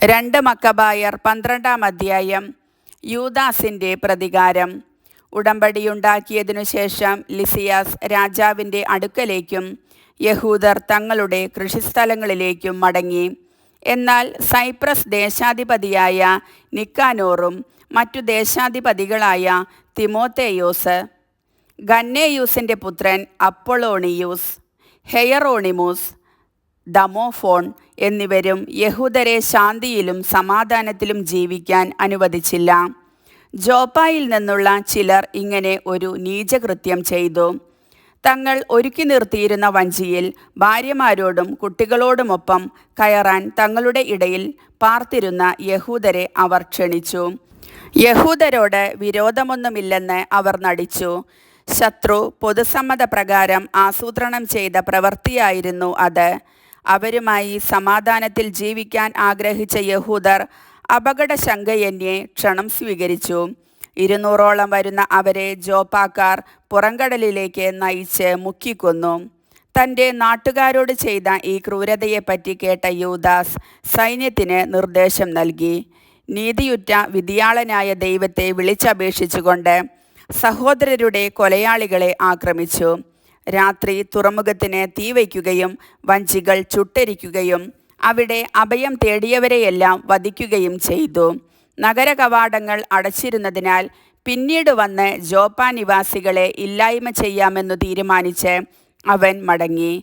2 മക്കബായർ 12-ാം അധ്യായം. യൂദാസിൻ്റെ പ്രതികാരം. ഉടമ്പടിയുണ്ടാക്കിയതിനു ശേഷം ലിസിയാസ് രാജാവിൻ്റെ അടുക്കലേക്കും യഹൂദർ തങ്ങളുടെ കൃഷിസ്ഥലങ്ങളിലേക്കും മടങ്ങി. എന്നാൽ സൈപ്രസ് ദേശാധിപതിയായ നിക്കാനോറും മറ്റു ദേശാധിപതികളായ തിമോത്തേയോസ്, ഗന്നേയൂസിൻ്റെ പുത്രൻ അപ്പൊളോണിയൂസ്, ഹെയറോണിമൂസ്, ദമോഫോൺ എന്നിവരും യഹൂദരെ ശാന്തിയിലും സമാധാനത്തിലും ജീവിക്കാൻ അനുവദിച്ചില്ല. ജോപ്പായിൽ നിന്നുള്ള ചിലർ ഇങ്ങനെ ഒരു നീചകൃത്യം ചെയ്തു. തങ്ങൾ ഒരുക്കി നിർത്തിയിരുന്ന വഞ്ചിയിൽ ഭാര്യമാരോടും കുട്ടികളോടുമൊപ്പം കയറാൻ തങ്ങളുടെ ഇടയിൽ പാർത്തിരുന്ന യഹൂദരെ അവർ ക്ഷണിച്ചു. യഹൂദരോട് വിരോധമൊന്നുമില്ലെന്ന് അവർ നടിച്ചു. ശത്രു പൊതുസമ്മതപ്രകാരം ആസൂത്രണം ചെയ്ത പ്രവൃത്തിയായിരുന്നു അത്. അവരുമായി സമാധാനത്തിൽ ജീവിക്കാൻ ആഗ്രഹിച്ച യഹൂദർ അപകടശങ്കയന്യേ ക്ഷണം സ്വീകരിച്ചു. 200ഓളം വരുന്ന അവരെ ജോപ്പാക്കാർ പുറംകടലിലേക്ക് നയിച്ച് മുക്കിക്കൊന്നു. തൻ്റെ നാട്ടുകാരോട് ചെയ്ത ഈ ക്രൂരതയെപ്പറ്റി കേട്ട യൂദാസ് സൈന്യത്തിന് നിർദ്ദേശം നൽകി. നീതിയുറ്റ വിധിയാളനായ ദൈവത്തെ വിളിച്ചപേക്ഷിച്ചുകൊണ്ട് സഹോദരരുടെ കൊലയാളികളെ ആക്രമിച്ചു. രാത്രി തുറമുഖത്തിന് തീ വയ്ക്കുകയും വഞ്ചികൾ ചുട്ടരിക്കുകയും അവിടെ അഭയം തേടിയവരെയെല്ലാം വധിക്കുകയും ചെയ്തു. നഗര കവാടങ്ങൾ അടച്ചിരുന്നതിനാൽ പിന്നീട് വന്ന് ജോപ്പ നിവാസികളെ ഇല്ലായ്മ ചെയ്യാമെന്നു തീരുമാനിച്ച് അവൻ മടങ്ങി.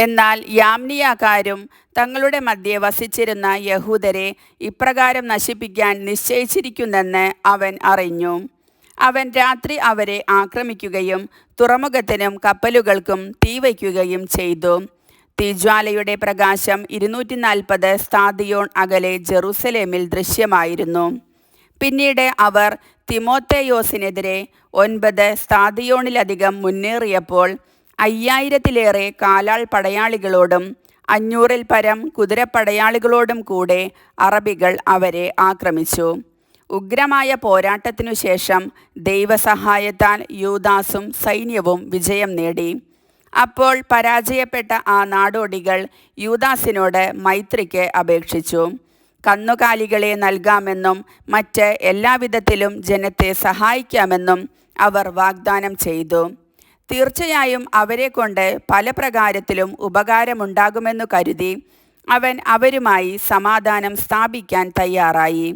എന്നാൽ യാമ്നിയക്കാരും തങ്ങളുടെ മധ്യേ വസിച്ചിരുന്ന യഹൂദരെ ഇപ്രകാരം നശിപ്പിക്കാൻ നിശ്ചയിച്ചിരിക്കുന്നെന്ന് അവൻ അറിഞ്ഞു. അവൻ രാത്രി അവരെ ആക്രമിക്കുകയും തുറമുഖത്തിനും കപ്പലുകൾക്കും തീ വയ്ക്കുകയും ചെയ്തു. തീജ്വാലയുടെ പ്രകാശം 240 സ്താദിയോൺ അകലെ ജെറുസലേമിൽ ദൃശ്യമായിരുന്നു. പിന്നീട് അവർ തിമോത്തേയോസിനെതിരെ 9 സ്താദിയോണിലധികം മുന്നേറിയപ്പോൾ 5000-ലേറെ കാലാൾ പടയാളികളോടും 500-ൽ പരം കുതിരപ്പടയാളികളോടും കൂടെ അറബികൾ അവരെ ആക്രമിച്ചു. ഉഗ്രമായ പോരാട്ടത്തിനു ശേഷം ദൈവസഹായത്താൽ യൂദാസും സൈന്യവും വിജയം നേടി. അപ്പോൾ പരാജയപ്പെട്ട ആ നാടോടികൾ യൂദാസിനോട് മൈത്രിക്ക് അപേക്ഷിച്ചു. കന്നുകാലികളെ നൽകാമെന്നും മറ്റ് എല്ലാവിധത്തിലും ജനത്തെ സഹായിക്കാമെന്നും അവർ വാഗ്ദാനം ചെയ്തു. തീർച്ചയായും അവരെ കൊണ്ട് പല പ്രകാരത്തിലും ഉപകാരമുണ്ടാകുമെന്നു കരുതി അവൻ അവരുമായി സമാധാനം സ്ഥാപിക്കാൻ തയ്യാറായി.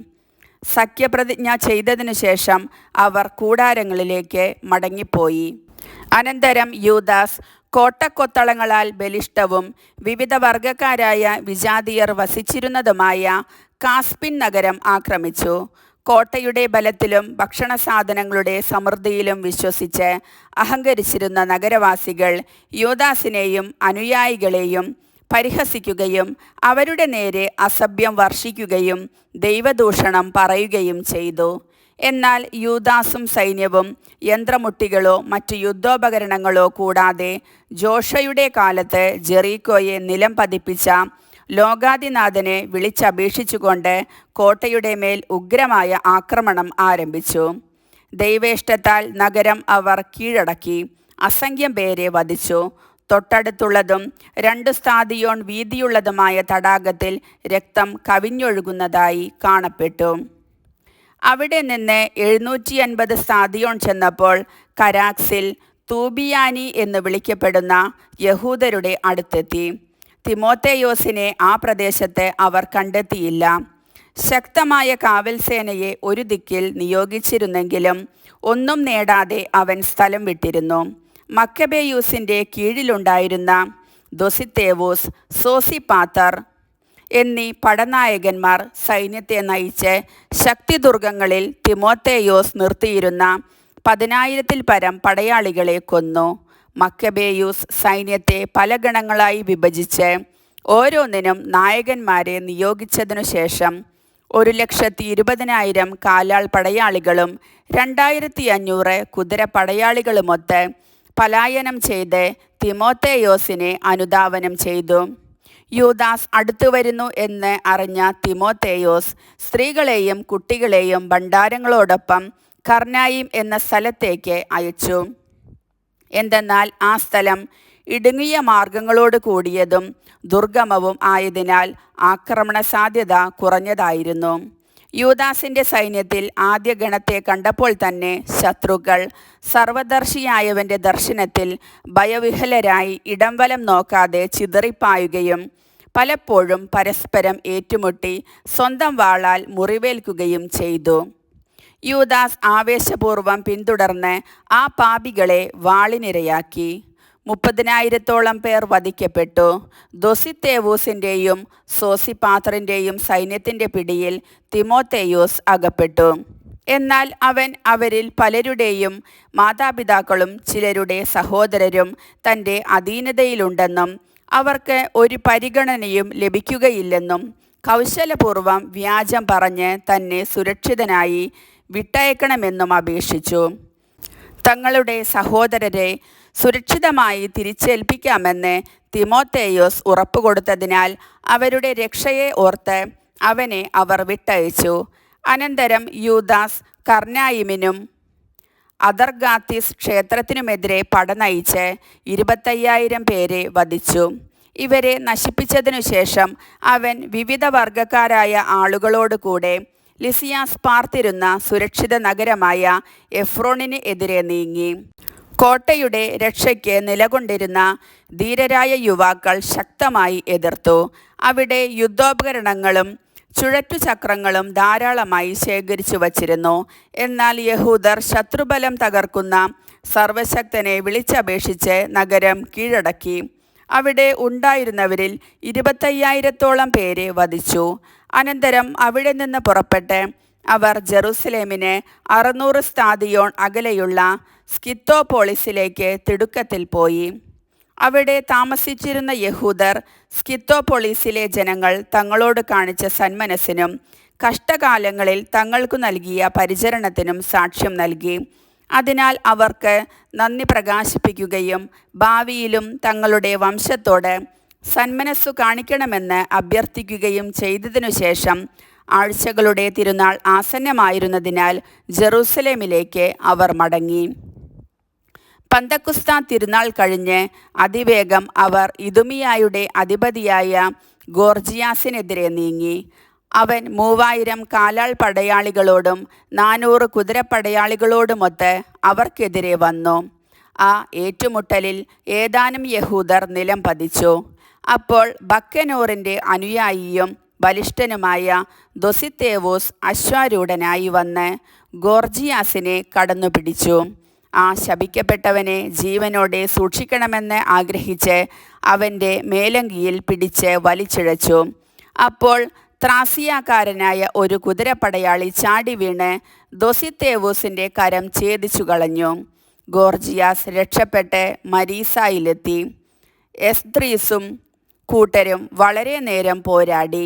സഖ്യപ്രതിജ്ഞ ചെയ്തതിനു ശേഷം അവർ കൂടാരങ്ങളിലേക്ക് മടങ്ങിപ്പോയി. അനന്തരം യൂദാസ് കോട്ടക്കൊത്തളങ്ങളാൽ ബലിഷ്ഠവും വിവിധ വർഗക്കാരായ വിജാതിയർ വസിച്ചിരുന്നതുമായ കാസ്പിൻ നഗരം ആക്രമിച്ചു. കോട്ടയുടെ ബലത്തിലും ഭക്ഷണസാധനങ്ങളുടെ സമൃദ്ധിയിലും വിശ്വസിച്ച് അഹങ്കരിച്ചിരുന്ന നഗരവാസികൾ യൂദാസിനെയും അനുയായികളെയും പരിഹസിക്കുകയും അവരുടെ നേരെ അസഭ്യം വർഷിക്കുകയും ദൈവദൂഷണം പറയുകയും ചെയ്തു. എന്നാൽ യൂദാസും സൈന്യവും യന്ത്രമുട്ടികളോ മറ്റു യുദ്ധോപകരണങ്ങളോ കൂടാതെ ജോഷയുടെ കാലത്ത് ജെറീക്കോയെ നിലം പതിപ്പിച്ച ലോകാധിനാഥനെ വിളിച്ചപേക്ഷിച്ചുകൊണ്ട് കോട്ടയുടെ മേൽ ഉഗ്രമായ ആക്രമണം ആരംഭിച്ചു. ദൈവേഷ്ടത്താൽ നഗരം അവർ കീഴടക്കി അസംഖ്യം പേരെ വധിച്ചു. തൊട്ടടുത്തുള്ളതും 2 സ്താദിയോൺ വീതിയുള്ളതുമായ തടാകത്തിൽ രക്തം കവിഞ്ഞൊഴുകുന്നതായി കാണപ്പെട്ടു. അവിടെ നിന്ന് 750 സ്താദിയോൺ ചെന്നപ്പോൾ കരാക്സിൽ തൂബിയാനി എന്ന് വിളിക്കപ്പെടുന്ന യഹൂദരുടെ അടുത്തെത്തി. തിമോത്തേയോസിനെ ആ പ്രദേശത്ത് അവർ കണ്ടെത്തിയില്ല. ശക്തമായ കാവൽ സേനയെ ഒരു ദിക്കിൽ നിയോഗിച്ചിരുന്നെങ്കിലും ഒന്നും നേടാതെ അവൻ സ്ഥലം വിട്ടിരുന്നു. മക്കബേയൂസിൻ്റെ കീഴിലുണ്ടായിരുന്ന ദൊസിത്തേവൂസ്, സോസിപാത്തർ എന്നീ പടനായകന്മാർ സൈന്യത്തെ നയിച്ച് ശക്തിദുർഗങ്ങളിൽ തിമോത്തേയോസ് നിർത്തിയിരുന്ന 10,000-ൽ പരം പടയാളികളെ കൊന്നു. മക്കബേയൂസ് സൈന്യത്തെ പല ഗണങ്ങളായി വിഭജിച്ച് ഓരോന്നിനും നായകന്മാരെ നിയോഗിച്ചതിനു ശേഷം 1,20,000 കാലാൾ പടയാളികളും 2,500 കുതിര പടയാളികളുമൊത്ത് പലായനം ചെയ്ത് തിമോത്തേയോസിനെ അനുധാവനം ചെയ്തു. യൂദാസ് അടുത്തുവരുന്നു എന്ന് അറിഞ്ഞ തിമോത്തേയോസ് സ്ത്രീകളെയും കുട്ടികളെയും ഭണ്ഡാരങ്ങളോടൊപ്പം കർനായിം എന്ന സ്ഥലത്തേക്ക് അയച്ചു. എന്തെന്നാൽ ആ സ്ഥലം ഇടുങ്ങിയ മാർഗങ്ങളോട് കൂടിയതും ദുർഗമവും ആയതിനാൽ ആക്രമണ സാധ്യത കുറഞ്ഞതായിരുന്നു. യൂദാസിന്റെ സൈന്യത്തിൽ ആദ്യ ഗണത്തെ കണ്ടപ്പോൾ തന്നെ ശത്രുക്കൾ സർവദർശിയായവന്റെ ദർശനത്തിൽ ഭയവിഹ്വലരായി ഇടംവലം നോക്കാതെ ചിതറിപ്പായുകയും പലപ്പോഴും പരസ്പരം ഏറ്റുമുട്ടി സ്വന്തം വാളാൽ മുറിവേൽക്കുകയും ചെയ്തു. യൂദാസ് ആവേശപൂർവം പിന്തുടർന്ന് ആ പാപികളെ വാളിനിരയാക്കി. 30,000-ഓളം പേർ വധിക്കപ്പെട്ടു. ദൊസിത്തേവൂസിൻ്റെയും സോസിപാത്രൻ്റെയും സൈന്യത്തിൻ്റെ പിടിയിൽ തിമോത്തേയോസ് അകപ്പെട്ടു. എന്നാൽ അവൻ അവരിൽ പലരുടെയും മാതാപിതാക്കളും ചിലരുടെ സഹോദരരും തൻ്റെ അധീനതയിലുണ്ടെന്നും അവർക്ക് ഒരു പരിഗണനയും ലഭിക്കുകയില്ലെന്നും കൗശലപൂർവം വ്യാജം പറഞ്ഞ് തന്നെ സുരക്ഷിതനായി വിട്ടയക്കണമെന്നും അപേക്ഷിച്ചു. തങ്ങളുടെ സഹോദരരെ സുരക്ഷിതമായി തിരിച്ചേൽപ്പിക്കാമെന്ന് തിമോത്തേയോസ് ഉറപ്പുകൊടുത്തതിനാൽ അവരുടെ രക്ഷയെ ഓർത്ത് അവനെ അവർ വിട്ടയച്ചു. അനന്തരം യൂദാസ് കർനായിമിനും അദർഗാത്തീസ് ക്ഷേത്രത്തിനുമെതിരെ പട നയിച്ച് 25,000 പേരെ വധിച്ചു. ഇവരെ നശിപ്പിച്ചതിനു ശേഷം അവൻ വിവിധ വർഗക്കാരായ ആളുകളോട് കൂടെ ലിസിയാസ് പാർത്തിരുന്ന സുരക്ഷിത നഗരമായ എഫ്രോണിന് എതിരെ നീങ്ങി. കോട്ടയുടെ രക്ഷയ്ക്ക് നിലകൊണ്ടിരുന്ന ധീരരായ യുവാക്കൾ ശക്തമായി എതിർത്തു. അവിടെ യുദ്ധോപകരണങ്ങളും ചുഴറ്റുചക്രങ്ങളും ധാരാളമായി ശേഖരിച്ചു വച്ചിരുന്നു. എന്നാൽ യഹൂദർ ശത്രുബലം തകർക്കുന്ന സർവശക്തനെ വിളിച്ചപേക്ഷിച്ച് നഗരം കീഴടക്കി. അവിടെ ഉണ്ടായിരുന്നവരിൽ 25,000-ഓളം പേരെ വധിച്ചു. അനന്തരം അവിടെ നിന്ന് പുറപ്പെട്ട് അവർ ജെറുസലേമിന് 600 സ്താദിയോൺ അകലെയുള്ള സ്കിത്തോപോളിസിലേക്ക് തിടുക്കത്തിൽ പോയി. അവിടെ താമസിച്ചിരുന്ന യഹൂദർ സ്കിത്തോപോളിസിലെ ജനങ്ങൾ തങ്ങളോട് കാണിച്ച സന്മനസ്സിനും കഷ്ടകാലങ്ങളിൽ തങ്ങൾക്കു നൽകിയ പരിചരണത്തിനും സാക്ഷ്യം നൽകി. അതിനാൽ അവർക്ക് നന്ദി പ്രകാശിപ്പിക്കുകയും ഭാവിയിലും തങ്ങളുടെ വംശത്തോട് സന്മനസ്സു കാണിക്കണമെന്ന് അഭ്യർത്ഥിക്കുകയും ചെയ്തതിനു ശേഷം ആഴ്ചകളുടെ തിരുനാൾ ആസന്നമായിരുന്നതിനാൽ ജെറൂസലേമിലേക്ക് അവർ മടങ്ങി. പന്തക്കുസ്ത തിരുനാൾ കഴിഞ്ഞ് അതിവേഗം അവർ ഇദുമിയായുടെ അധിപതിയായ ഗോർജിയാസിനെതിരെ നീങ്ങി. അവൻ 3000 കാലാൾ പടയാളികളോടും 400 കുതിരപ്പടയാളികളോടുമൊത്ത് അവർക്കെതിരെ വന്നു. ആ ഏറ്റുമുട്ടലിൽ ഏതാനും യഹൂദർ നിലം പതിച്ചു. അപ്പോൾ ബക്കനോറിൻ്റെ അനുയായിയും ബലിഷ്ഠനുമായ ദൊസിത്തേവൂസ് അശ്വാരൂഢനായി വന്ന് ഗോർജിയാസിനെ കടന്നുപിടിച്ചു. ആ ശപിക്കപ്പെട്ടവനെ ജീവനോടെ സൂക്ഷിക്കണമെന്ന് ആഗ്രഹിച്ച് അവൻ്റെ മേലങ്കിയിൽ പിടിച്ച് വലിച്ചിഴച്ചു. അപ്പോൾ ത്രാസിയാക്കാരനായ ഒരു കുതിരപ്പടയാളി ചാടി വീണ് ദൊസിത്തേവൂസിൻ്റെ കരം ഛേദിച്ചു കളഞ്ഞു. ഗോർജിയാസ് രക്ഷപ്പെട്ട് മരീസായിലെത്തി. എസ്ദ്രീസും കൂട്ടരും വളരെ നേരം പോരാടി.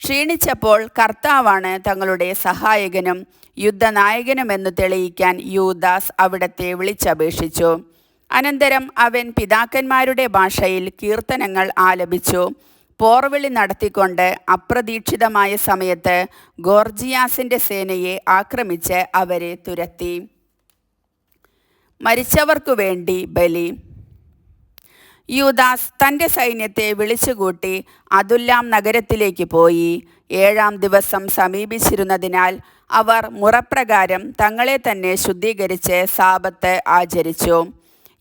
ക്ഷീണിച്ചപ്പോൾ കർത്താവാണ് തങ്ങളുടെ സഹായകനും യുദ്ധനായകനുമെന്ന് തെളിയിക്കാൻ യൂദാസ് അവിടത്തെ വിളിച്ചപേക്ഷിച്ചു. അനന്തരം അവൻ പിതാക്കന്മാരുടെ ഭാഷയിൽ കീർത്തനങ്ങൾ ആലപിച്ചു. പോർവിളി നടത്തിക്കൊണ്ട് അപ്രതീക്ഷിതമായ സമയത്ത് ഗോർജിയാസിൻ്റെ സേനയെ ആക്രമിച്ച് അവരെ തുരത്തി. മരിച്ചവർക്കു വേണ്ടി ബലി. യൂദാസ് തൻ്റെ സൈന്യത്തെ വിളിച്ചുകൂട്ടി അദുല്ലാം നഗരത്തിലേക്ക് പോയി. 7-ാം ദിവസം സമീപിച്ചിരുന്നതിനാൽ അവർ മുറപ്രകാരം തങ്ങളെ തന്നെ ശുദ്ധീകരിച്ച് സാബത്ത് ആചരിച്ചു.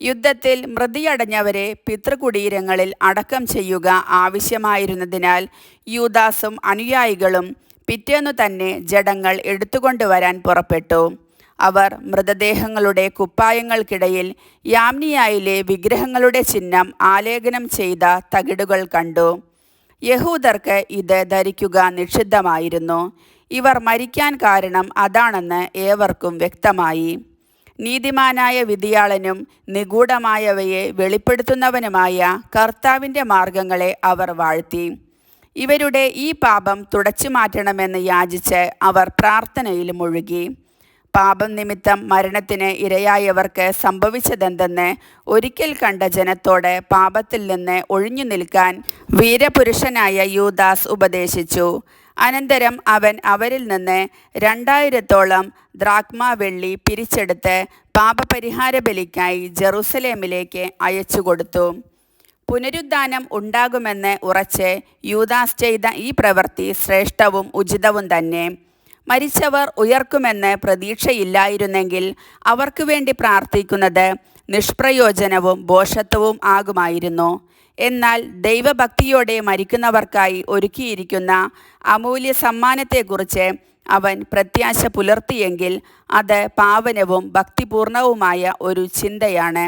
യുദ്ധത്തിൽ മൃതിയടഞ്ഞവരെ പിതൃകുടീരങ്ങളിൽ അടക്കം ചെയ്യുക ആവശ്യമായിരുന്നതിനാൽ യൂദാസും അനുയായികളും പിറ്റേന്നു തന്നെ ജഡങ്ങൾ എടുത്തുകൊണ്ടുവരാൻ പുറപ്പെട്ടു. അവർ മൃതദേഹങ്ങളുടെ കുപ്പായങ്ങൾക്കിടയിൽ യാമ്നിയായിലെ വിഗ്രഹങ്ങളുടെ ചിഹ്നം ആലേഖനം ചെയ്ത തകിടുകൾ കണ്ടു. യഹൂദർക്ക് ഇത് ധരിക്കുക നിഷിദ്ധമായിരുന്നു. ഇവർ മരിക്കാൻ കാരണം അതാണെന്ന് ഏവർക്കും വ്യക്തമായി. നീതിമാനായ വിധിയാളനും നിഗൂഢമായവയെ വെളിപ്പെടുത്തുന്നവനുമായ കർത്താവിൻ്റെ മാർഗങ്ങളെ അവർ വാഴ്ത്തി. ഇവരുടെ ഈ പാപം തുടച്ചു മാറ്റണമെന്ന് യാചിച്ച് അവർ പ്രാർത്ഥനയിൽ മുഴുകി. പാപം നിമിത്തം മരണത്തിന് ഇരയായവർക്ക് സംഭവിച്ചതെന്തെന്ന് ഒരിക്കൽ കണ്ട ജനത്തോട് പാപത്തിൽ നിന്ന് ഒഴിഞ്ഞു നിൽക്കാൻ വീരപുരുഷനായ യൂദാസ് ഉപദേശിച്ചു. അനന്തരം അവൻ അവരിൽ നിന്ന് 2000-ഓളം ദ്രാക്മ വെള്ളി പിരിച്ചെടുത്ത് പാപപരിഹാര ബലിക്കായി ജെറുസലേമിലേക്ക് അയച്ചുകൊടുത്തു. പുനരുദ്ധാനം ഉണ്ടാകുമെന്ന് ഉറച്ച് യൂദാസ് ചെയ്ത ഈ പ്രവൃത്തി ശ്രേഷ്ഠവും ഉചിതവും തന്നെ. മരിച്ചവർ ഉയർക്കുമെന്ന് പ്രതീക്ഷയില്ലായിരുന്നെങ്കിൽ അവർക്ക് വേണ്ടി പ്രാർത്ഥിക്കുന്നത് നിഷ്പ്രയോജനവും ഭോഷത്വവും ആകുമായിരുന്നു. എന്നാൽ ദൈവഭക്തിയോടെ മരിക്കുന്നവർക്കായി ഒരുക്കിയിരിക്കുന്ന അമൂല്യ സമ്മാനത്തെക്കുറിച്ച് അവൻ പ്രത്യാശ പുലർത്തിയെങ്കിൽ അത് പാവനവും ഭക്തിപൂർണവുമായ ഒരു ചിന്തയാണ്.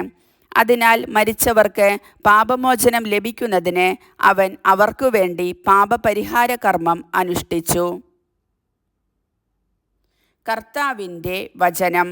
അതിനാൽ മരിച്ചവർക്ക് പാപമോചനം ലഭിക്കുന്നതിന് അവൻ അവർക്കു വേണ്ടി പാപപരിഹാര കർമ്മം അനുഷ്ഠിച്ചു. കർത്താവിൻ്റെ വചനം.